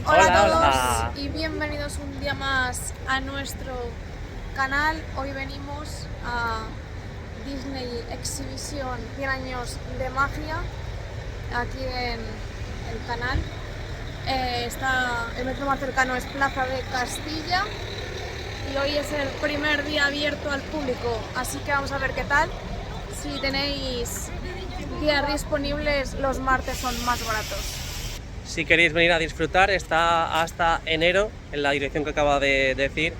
Hola a todos Hola. y bienvenidos un día más a nuestro canal. Hoy venimos a Disney Exhibition 100 años de magia, aquí en el canal. El metro más cercano es Plaza de Castilla y hoy es el primer día abierto al público, así que vamos a ver qué tal. Si tenéis días disponibles, los martes son más baratos. Si queréis venir a disfrutar, está hasta enero en la dirección que acaba de decir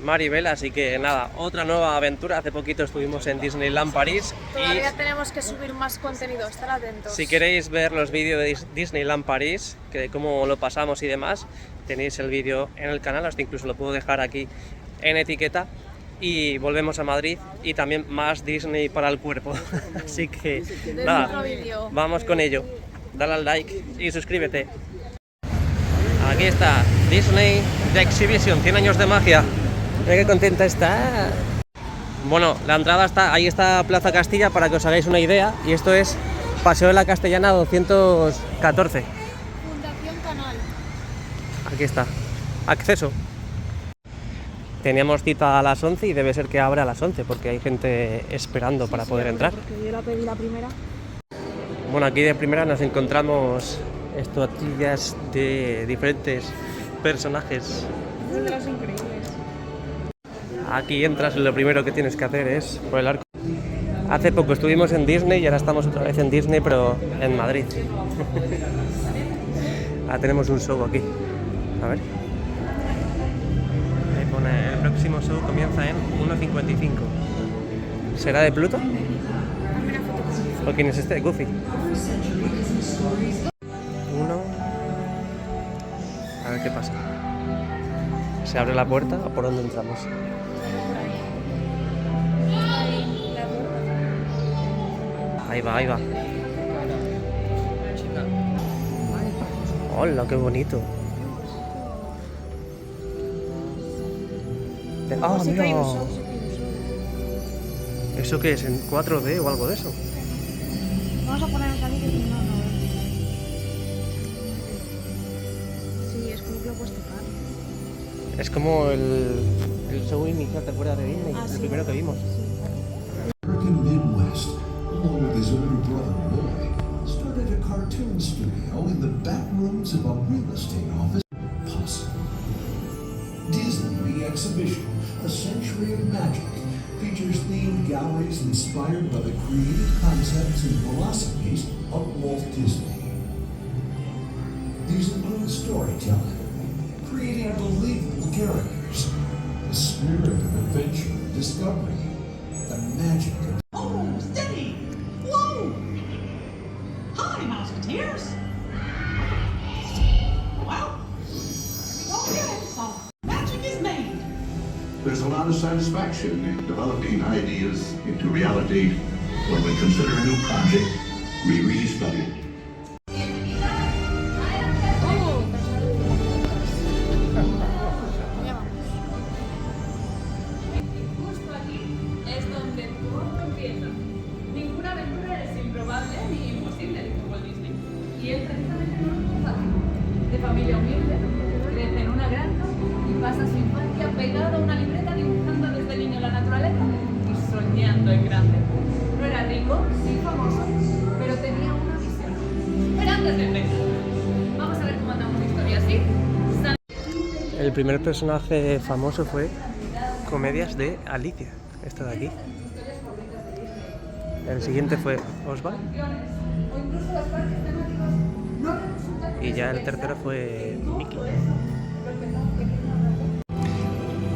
Maribel, así que nada, otra nueva aventura. Hace poquito estuvimos en Disneyland París Todavía tenemos que subir más contenido, estar atentos. Si queréis ver los vídeos de Disneyland París, que cómo lo pasamos y demás, tenéis el vídeo en el canal, hasta incluso lo puedo dejar aquí en etiqueta. Y volvemos a Madrid y también más Disney para el cuerpo. Así que nada, vamos con ello. Dale al like y suscríbete. Aquí está Disney The Exhibition, 100 años de magia. Mira qué contenta está. Bueno, la entrada está, ahí está Plaza Castilla para que os hagáis una idea. Y esto es Paseo de la Castellana 214. Fundación Canal. Aquí está, acceso. Teníamos cita a las 11 y debe ser que abre a las 11 porque hay gente esperando para poder entrar. Porque yo la pedí la primera. Bueno, aquí de primera nos encontramos estatuillas de diferentes personajes. Son de las increíbles. Aquí entras y lo primero que tienes que hacer es por el arco. Hace poco estuvimos en Disney y ahora estamos otra vez en Disney, pero en Madrid. Ahora tenemos un show aquí. A ver. Ahí pone, el próximo show comienza en 1:55. ¿Será de Pluto? ¿O quién es este? Goofy. 1. A ver qué pasa. ¿Se abre la puerta o por dónde entramos? Ahí va, ahí va. ¡Hola, qué bonito! ¡Ah, mira! ¿Eso qué es? ¿En 4D o algo de eso? Vamos a ponernos aquí que no vemos. Sí, es como que lo puedes tocar. Es como el show inicial, ¿te acuerdas de Disney? Ah, el sí. primero que vimos. American Midwest, along with his older brother Roy, started a cartoon studio in the back rooms of a real estate office. Possible. Disney The Exhibition, A Century of Magic, features themed galleries inspired by the creative concepts and philosophies of Walt Disney. These include storytelling, creating believable characters, the spirit of adventure and discovery, the magic of Oh, steady! Whoa! Hi, Mouseketeers! Well, here we go again. So, magic is made. There's a lot of satisfaction in developing ideas into reality when we consider a new project, we re-study it. Justo aquí es donde todo empieza. Ninguna aventura es improbable ni imposible, como Walt Disney. Y él precisamente no es muy fácil. De familia humilde, crece en una granja y pasa su infancia pegado a una libreta dibujando desde niño la naturaleza y soñando en grande. No era rico ni famoso, pero tenía una visión. Pero antes de empezar, vamos a ver cómo andamos de historia, ¿sí? El primer personaje famoso fue Comedias de Alicia, esta de aquí. El siguiente fue Oswald. Y ya el tercero fue Mickey.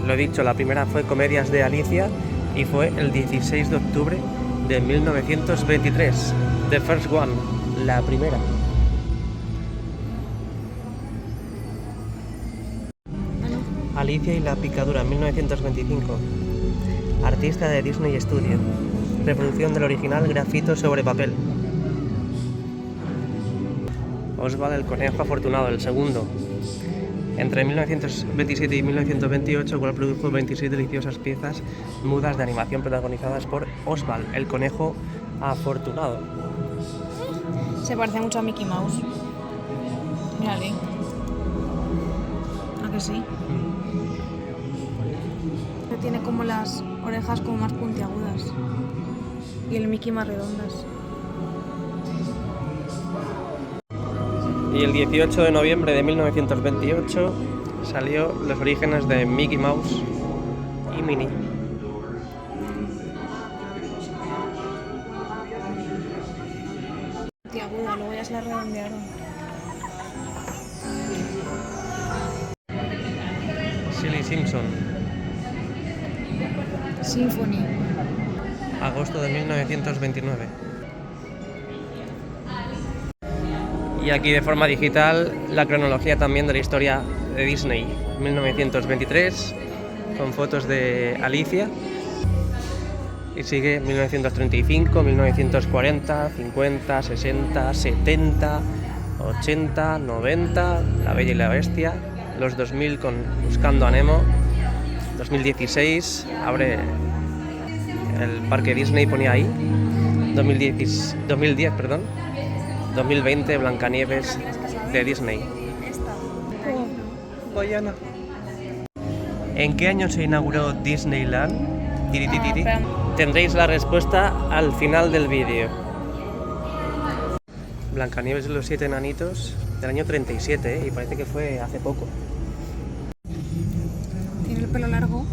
Lo he dicho, la primera fue Comedias de Alicia y fue el 16 de octubre de 1923. The First One, la primera. Alicia y la picadura, 1925. Artista de Disney Studio. Reproducción del original, grafito sobre papel. Oswald el conejo afortunado, el segundo. Entre 1927 y 1928, cual produjo 26 deliciosas piezas mudas de animación protagonizadas por Oswald el conejo afortunado. Se parece mucho a Mickey Mouse. Mírale. que sí. Tiene como las orejas como más puntiagudas y el Mickey más redondas. Y el 18 de noviembre de 1928 salió Los orígenes de Mickey Mouse y Minnie. Puntiaguda, luego ya se la redondearon. Silly Simpson. Symphony. Agosto de 1929. Y aquí de forma digital la cronología también de la historia de Disney. 1923 con fotos de Alicia. Y sigue 1935, 1940, 50, 60, 70, 80, 90, La Bella y la Bestia. Los 2000 con Buscando a Nemo. 2016 abre el parque Disney, ponía ahí. 2010, 2020 Blancanieves de Disney. Bayana. ¿En qué año se inauguró Disneyland? Tirititiri. Tendréis la respuesta al final del vídeo. Blancanieves y los 7 enanitos del año 37, y parece que fue hace poco. Tiene el pelo largo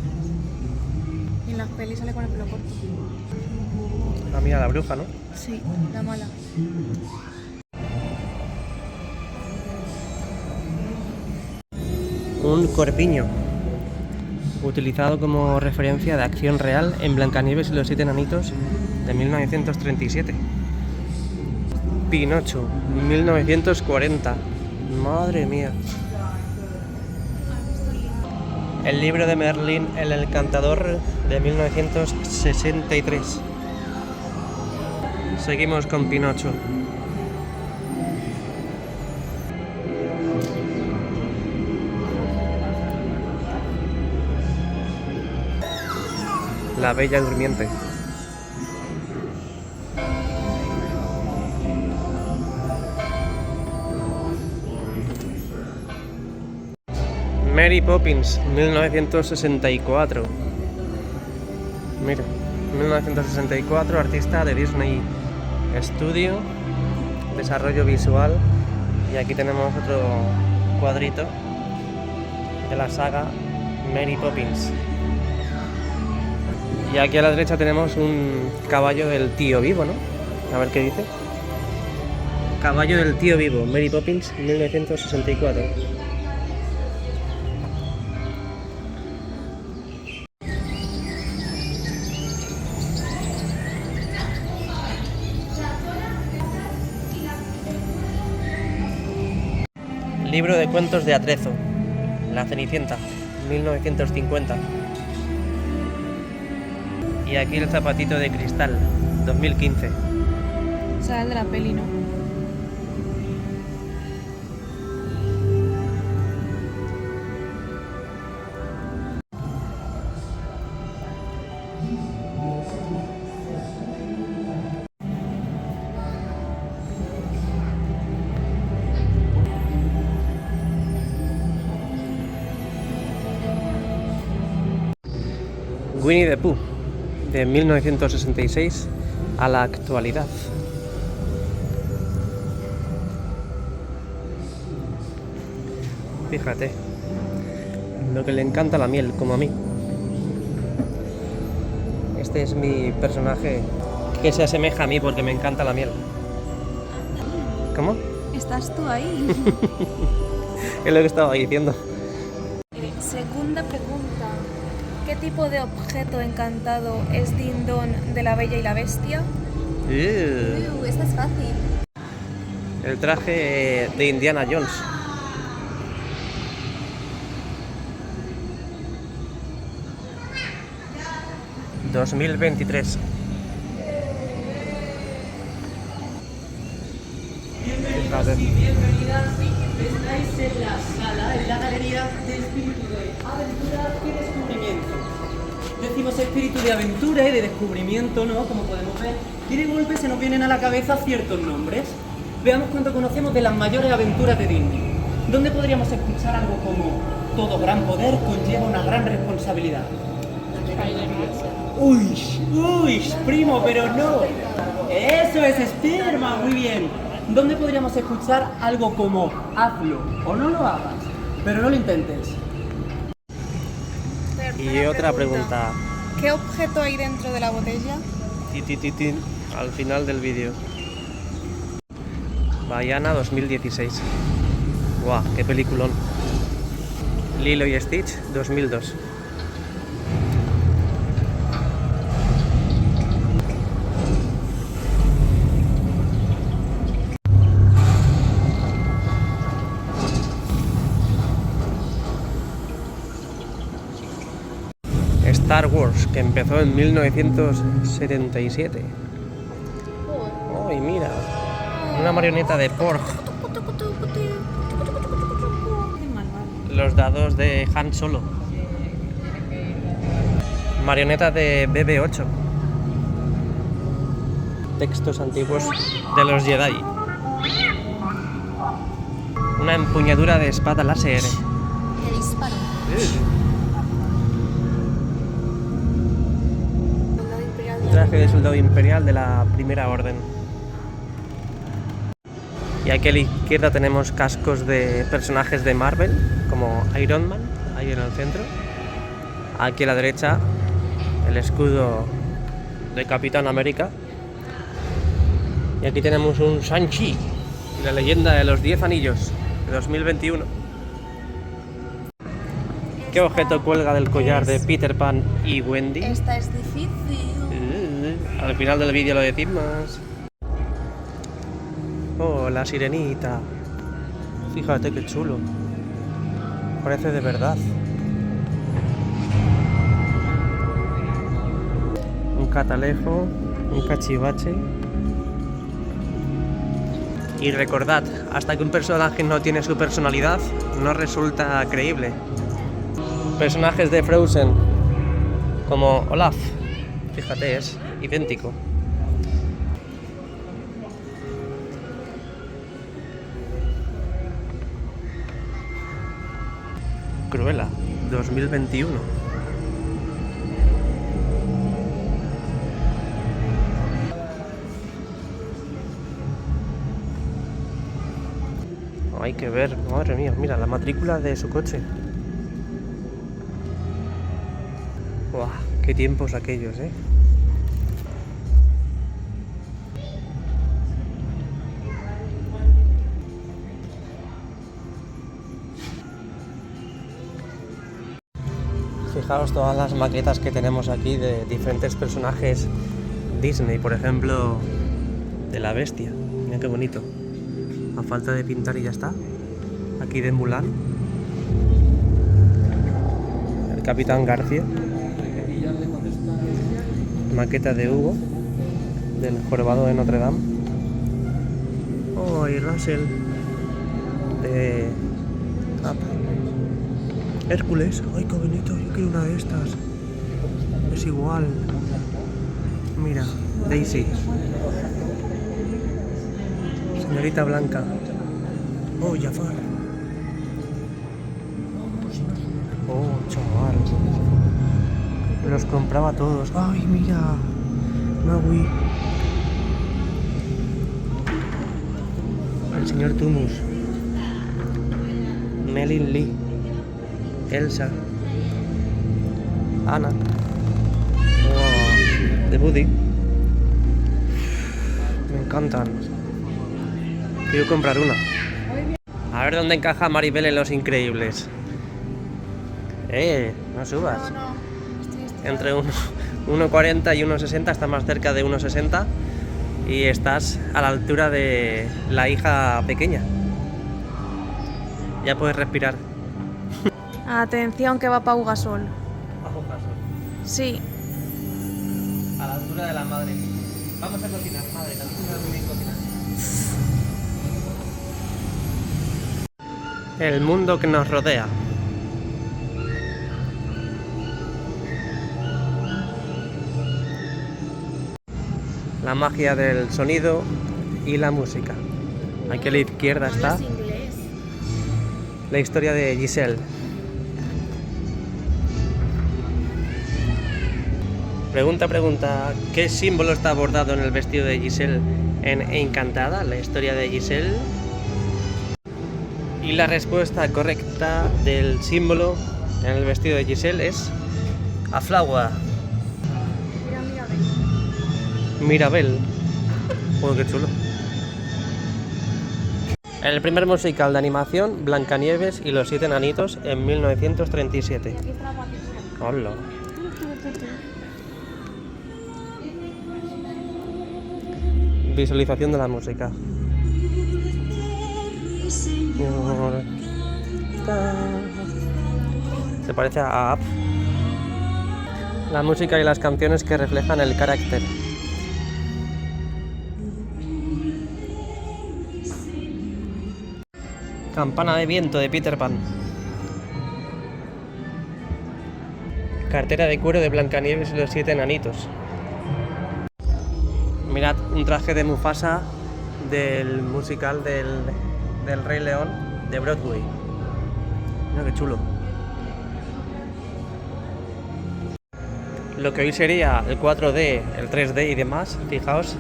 y en las pelis sale con el pelo corto. Ah, mira, la bruja, ¿no? Sí, la mala. Un corpiño, utilizado como referencia de acción real en Blancanieves y los 7 enanitos de 1937. Pinocho, 1940. Madre mía. El libro de Merlín, el encantador, de 1963. Seguimos con Pinocho. La Bella Durmiente. Mary Poppins, 1964. Mira, 1964, artista de Disney Studio, desarrollo visual. Y aquí tenemos otro cuadrito de la saga Mary Poppins. Y aquí a la derecha tenemos un caballo del tío vivo, ¿no? A ver qué dice. Caballo del tío vivo, Mary Poppins, 1964. Libro de cuentos de Atrezo, La Cenicienta, 1950. Y aquí el zapatito de cristal, 2015. O sea, el de la peli, ¿no? Winnie the Pooh, de 1966 a la actualidad. Fíjate, lo que le encanta la miel, como a mí. Este es mi personaje que se asemeja a mí porque me encanta la miel. ¿Cómo? Estás tú ahí. Es lo que estaba diciendo. Segunda pregunta. ¿Qué tipo de objeto encantado es Din Don de La Bella y la Bestia? Esta es fácil. El traje de Indiana Jones. ...2023... Bienvenidos y bienvenidas, estáis en la sala, en la galería de espíritu de aventura y descubrimiento. Decimos espíritu de aventura y de descubrimiento, ¿no? Como podemos ver, y de golpe se nos vienen a la cabeza ciertos nombres. Veamos cuánto conocemos de las mayores aventuras de Disney. ¿Dónde podríamos escuchar algo como todo gran poder conlleva una gran responsabilidad? Uy, primo, pero no. Eso es esperma, muy bien. ¿Dónde podríamos escuchar algo como hazlo o no lo hagas, pero no lo intentes? Y otra pregunta. ¿Qué objeto hay dentro de la botella? Titititín, al final del vídeo. Vaiana 2016. Guau, qué peliculón. Lilo y Stitch 2002. Star Wars, que empezó en 1977. ¡Ay, mira! Una marioneta de Porg. Los dados de Han Solo. Marioneta de BB-8. Textos antiguos de los Jedi. Una empuñadura de espada láser. Que dispara. Traje de soldado imperial de la Primera Orden. Y aquí a la izquierda tenemos cascos de personajes de Marvel, como Iron Man, ahí en el centro. Aquí a la derecha, el escudo de Capitán América. Y aquí tenemos un Shang-Chi, la leyenda de los 10 anillos, de 2021. ¿Qué objeto cuelga del collar de Peter Pan y Wendy? Esta es difícil. Al final del vídeo lo decimos. Oh, la sirenita. Fíjate qué chulo. Parece de verdad. Un catalejo, un cachivache. Y recordad, hasta que un personaje no tiene su personalidad, no resulta creíble. Personajes de Frozen, como Olaf. Fíjate, es idéntico. Cruella, 2021. Hay que ver, madre mía, mira la matrícula de su coche. Buah, qué tiempos aquellos, ¿eh? Fijaos todas las maquetas que tenemos aquí de diferentes personajes Disney, por ejemplo, de la Bestia. Mira qué bonito. A falta de pintar y ya está. Aquí de Mulan. El Capitán García. Maqueta de Hugo, del Jorobado de Notre Dame. Oh, y Russell de Hércules. Ay, qué bonito, yo quiero una de estas. Es igual. Mira, Daisy. Señorita Blanca. Oh, Jafar. Oh, chaval. Los compraba todos. Ay, mira. Maui. El señor Tumus. Melin Lee. Elsa. Ana. Oh, de Woody. Me encantan. Quiero comprar una. A ver dónde encaja Maribel en Los Increíbles. No subas. No, estoy Entre 1,40 y 1,60, está más cerca de 1,60 y estás a la altura de la hija pequeña. Ya puedes respirar. Atención que va Pau Gasol. Bajo paso. Sí. A la altura de la madre. Vamos a cocinar, madre, la altura muy bien cocinar. El mundo que nos rodea. La magia del sonido y la música. Aquí a la izquierda está. la historia de Giselle. Pregunta, ¿qué símbolo está bordado en el vestido de Giselle en Encantada? La historia de Giselle. Y la respuesta correcta del símbolo en el vestido de Giselle es a flower. Mirabel. Joder, qué chulo. El primer musical de animación, Blancanieves y los 7 enanitos, en 1937. Hola. Visualización de la música. Se parece a Up. La música y las canciones que reflejan el carácter. Campana de viento de Peter Pan. Cartera de cuero de Blancanieves y los 7 enanitos. Mirad, un traje de Mufasa del musical del Rey León de Broadway. Mira qué chulo. Lo que hoy sería el 4D, el 3D y demás, fijaos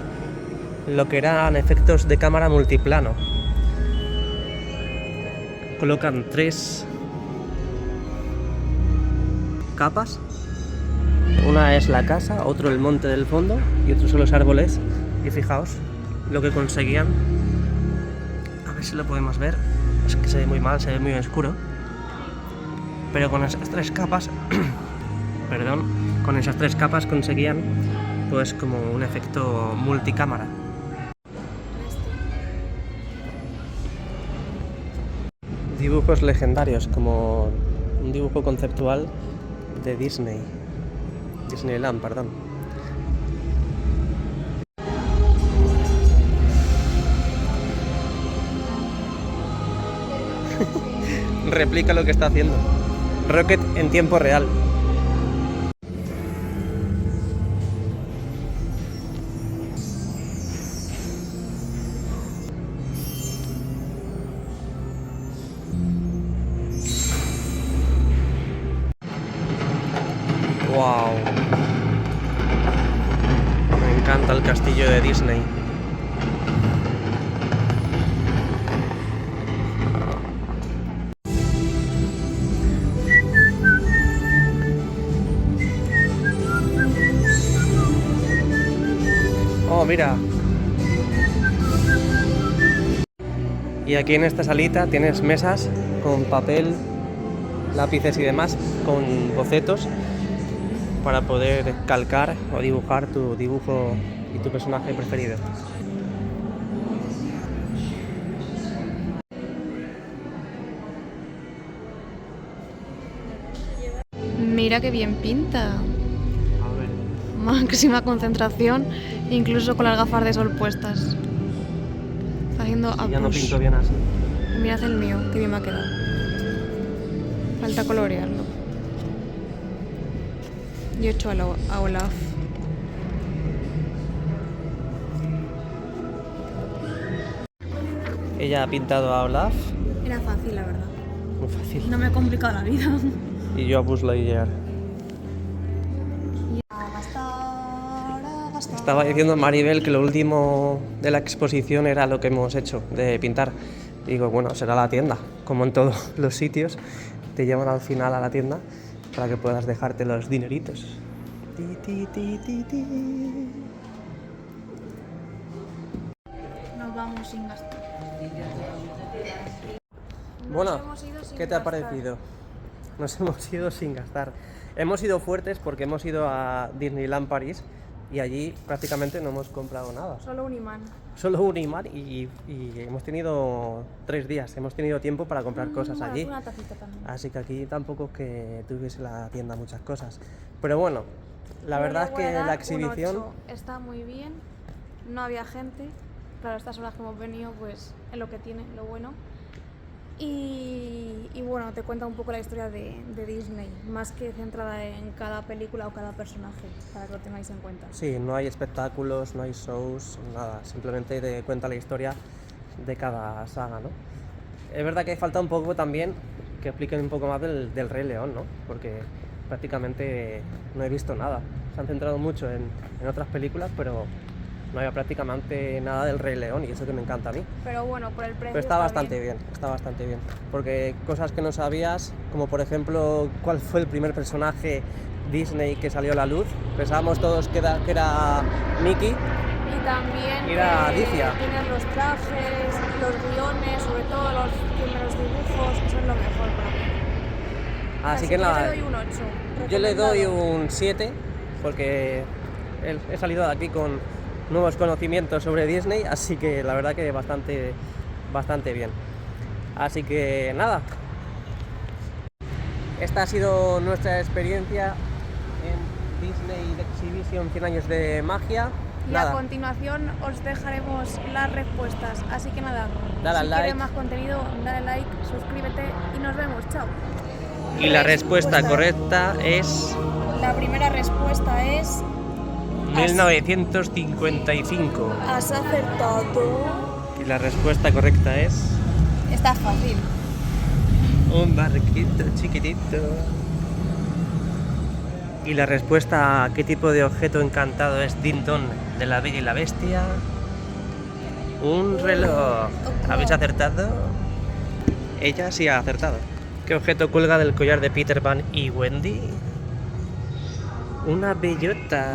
lo que eran efectos de cámara multiplano. Colocan 3 capas. Una es la casa, otro el monte del fondo y otro son los árboles. Y fijaos lo que conseguían. A ver si lo podemos ver. Es que se ve muy mal, se ve muy oscuro. Pero con esas 3 capas, perdón, con esas 3 capas conseguían pues como un efecto multicámara. Dibujos legendarios, como un dibujo conceptual de Disneyland, perdón. Replica lo que está haciendo Rocket en tiempo real. Wow. Me encanta el castillo de Disney. Oh, mira. Y aquí en esta salita tienes mesas con papel, lápices y demás, con bocetos para poder calcar o dibujar tu dibujo y tu personaje preferido. Mira qué bien pinta. A ver. Máxima concentración, incluso con las gafas de sol puestas. Está haciendo a Ya no push. pinto bien así. Mirad el mío, qué bien me ha quedado. Falta colorearlo. Yo he hecho a Olaf. Ella ha pintado a Olaf, Era fácil, la verdad. muy fácil. No me he complicado la vida. Y yo a Buzz Lightyear. Estaba diciendo Maribel que lo último de la exposición era lo que hemos hecho, de pintar. Digo, bueno, será la tienda. Como en todos los sitios, te llevan al final a la tienda para que puedas dejarte los dineritos. Ti, ti, ti, ti, ti. Nos vamos sin gastar. Bueno, hemos ido sin ¿qué te ha gastar. parecido? Nos hemos ido sin gastar. Hemos ido fuertes porque hemos ido a Disneyland París y allí prácticamente no hemos comprado nada. Solo un imán. Solo un imán y hemos tenido 3 días, hemos tenido tiempo para comprar cosas Bueno, allí. una tacita también. Así que aquí tampoco es que tuviese la tienda muchas cosas. Pero bueno, la verdad es que la exhibición... Un 8. Está muy bien, no había gente. Claro, estas horas que hemos venido, pues es lo que tiene, lo bueno. Y bueno, te cuenta un poco la historia de Disney, más que centrada en cada película o cada personaje, para que lo tengáis en cuenta. Sí, no hay espectáculos, no hay shows, nada. Simplemente te cuenta la historia de cada saga, ¿no? Es verdad que falta un poco también que expliquen un poco más del Rey León, ¿no? Porque prácticamente no he visto nada. Se han centrado mucho en otras películas, pero no había prácticamente nada del Rey León, y eso que me encanta a mí. Pero bueno, por el precio Pero está bastante bien, está bastante bien. Porque cosas que no sabías, como por ejemplo, cuál fue el primer personaje Disney que salió a la luz. Pensábamos todos que era Mickey. Y también Era Alicia. tienen los trajes, los guiones, sobre todo los primeros dibujos, eso es lo mejor para mí. Así que nada, yo le doy un 8. yo le doy un 7, porque he salido de aquí con nuevos conocimientos sobre Disney, así que la verdad que bastante bien. Así que nada, esta ha sido nuestra experiencia en Disney Exhibition 100 años de magia. Y Nada, a continuación os dejaremos las respuestas, así que nada, Dale si al like. quieres más contenido, dale like, suscríbete y nos vemos, chao. y la respuesta correcta es La primera respuesta es 1955. has acertado. Y la respuesta correcta es Está fácil. un barquito chiquitito. Y la respuesta a qué tipo de objeto encantado es Din Don de La Bella y la Bestia, un reloj. ¿Habéis acertado? Ella sí ha acertado. ¿Qué objeto cuelga del collar de Peter Pan y Wendy? Una bellota.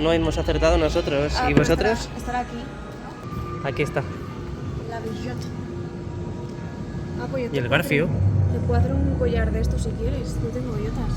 No hemos acertado nosotros. ¿Y pero vosotros? Estará aquí, Aquí está. la bellota. Ah, pues yo ¿Y el te puedo garfio? hacer- Te puedo hacer un collar de estos si quieres, yo tengo bellotas.